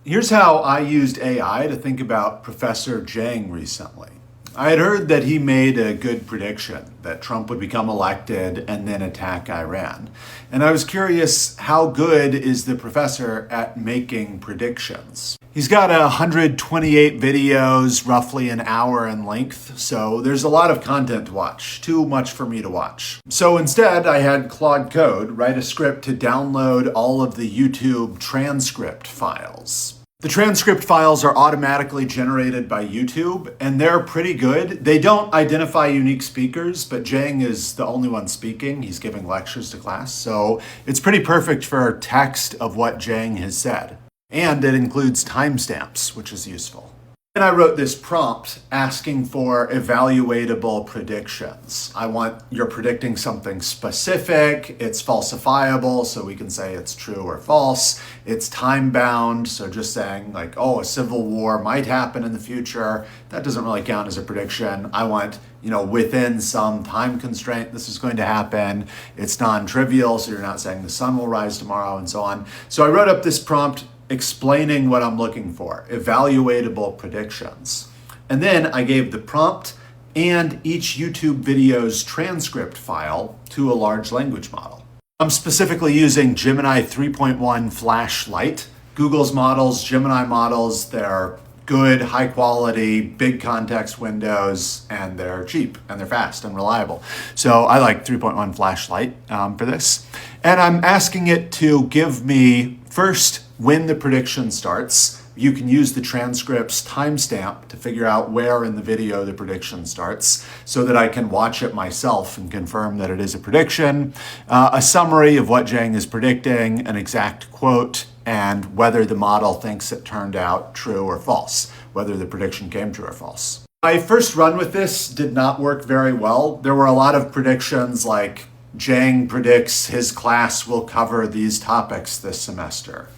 Here's how I used AI to think about Professor Jang recently. I had heard that he made a good prediction that Trump would become elected and then attack Iran. And I was curious, how good is the professor at making predictions? He's got 128 videos, roughly an hour in length, so there's a lot of content to watch, too much for me to watch. So instead, I had Claude Code write a script to download all of the YouTube transcript files. The transcript files are automatically generated by YouTube, and they're pretty good. They don't identify unique speakers, but Jang is the only one speaking. He's giving lectures to class, so it's pretty perfect for text of what Jang has said. And it includes timestamps, which is useful. And I wrote this prompt asking for evaluatable predictions. I want you're predicting something specific, it's falsifiable, so we can say it's true or false. It's time-bound, so just saying like, oh, a civil war might happen in the future. That doesn't really count as a prediction. I want, within some time constraint, this is going to happen. It's non-trivial, so you're not saying the sun will rise tomorrow and so on. So I wrote up this prompt explaining what I'm looking for, evaluatable predictions. And then I gave the prompt and each YouTube video's transcript file to a large language model. I'm specifically using Gemini 3.1 Flash Lite. Google's models, Gemini models, they're good, high quality, big context windows, and they're cheap, and they're fast and reliable. So I like 3.1 Flash Lite for this. And I'm asking it to give me first when the prediction starts. You can use the transcript's timestamp to figure out where in the video the prediction starts so that I can watch it myself and confirm that it is a prediction, a summary of what Jang is predicting, an exact quote, and whether the model thinks it turned out true or false, whether the prediction came true or false. My first run with this did not work very well. There were a lot of predictions like Jang predicts his class will cover these topics this semester.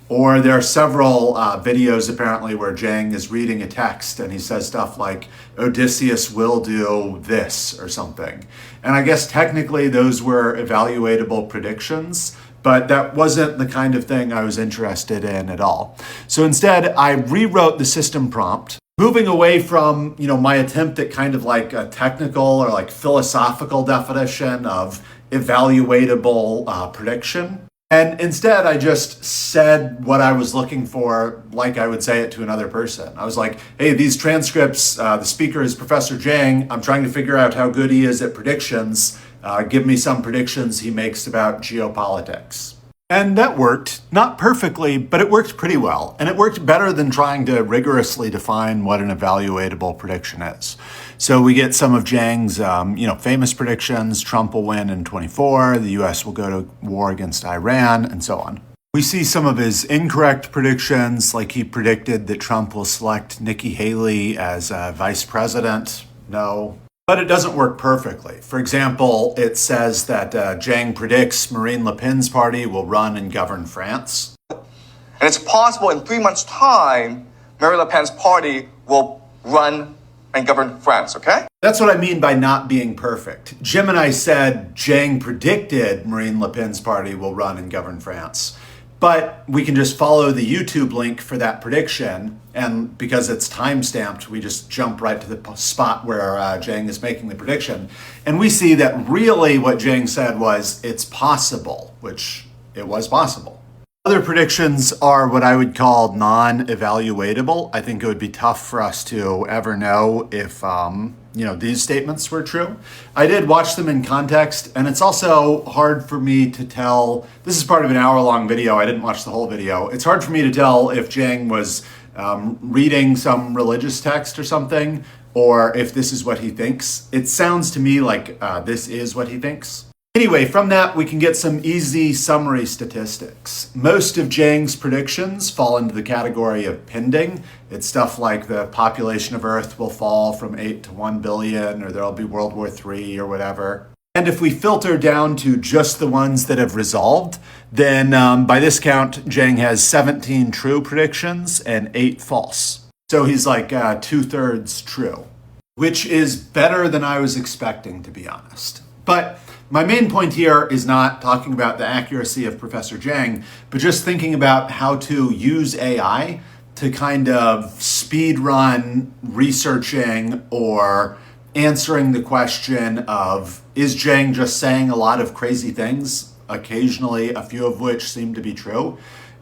Or there are several videos apparently where Jang is reading a text and he says stuff like, Odysseus will do this or something. And I guess technically those were evaluatable predictions, but that wasn't the kind of thing I was interested in at all. So instead, I rewrote the system prompt, moving away from my attempt at kind of like a technical or like philosophical definition of evaluatable prediction. And instead, I just said what I was looking for, like I would say it to another person. I was like, hey, these transcripts, the speaker is Professor Jang. I'm trying to figure out how good he is at predictions. Give me some predictions he makes about geopolitics. And that worked, not perfectly, but it worked pretty well. And it worked better than trying to rigorously define what an evaluatable prediction is. So we get some of Jang's, famous predictions. Trump will win in 24, the US will go to war against Iran, and so on. We see some of his incorrect predictions, like he predicted that Trump will select Nikki Haley as vice president. No. But it doesn't work perfectly. For example, it says that Jang predicts Marine Le Pen's party will run and govern France. And it's possible in 3 months' time, Marine Le Pen's party will run and govern France, okay? That's what I mean by not being perfect. Gemini said Jang predicted Marine Le Pen's party will run and govern France. But we can just follow the YouTube link for that prediction, and because it's time-stamped, we just jump right to the spot where Jang is making the prediction. And we see that really what Jang said was, it's possible, which it was possible. Other predictions are what I would call non-evaluatable. I think it would be tough for us to ever know if these statements were true. I did watch them in context, and it's also hard for me to tell. This is part of an hour-long video. I didn't watch the whole video. It's hard for me to tell if Jang was reading some religious text or something, or if this is what he thinks. It sounds to me like this is what he thinks. Anyway, from that, we can get some easy summary statistics. Most of Jang's predictions fall into the category of pending. It's stuff like the population of Earth will fall from 8 to 1 billion, or there'll be World War III or whatever. And if we filter down to just the ones that have resolved, then by this count, Jang has 17 true predictions and 8 false. So he's like 2/3 true, which is better than I was expecting, to be honest. But my main point here is not talking about the accuracy of Professor Jang, but just thinking about how to use AI to kind of speed run researching or answering the question of, is Jang just saying a lot of crazy things, occasionally a few of which seem to be true?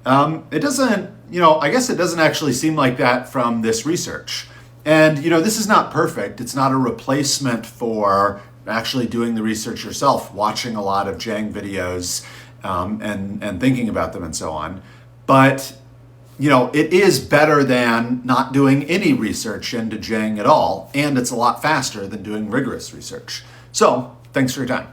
It doesn't, I guess it doesn't actually seem like that from this research. And, this is not perfect. It's not a replacement for actually doing the research yourself, watching a lot of Jang videos and thinking about them and so on. But, it is better than not doing any research into Jang at all. And it's a lot faster than doing rigorous research. So, thanks for your time.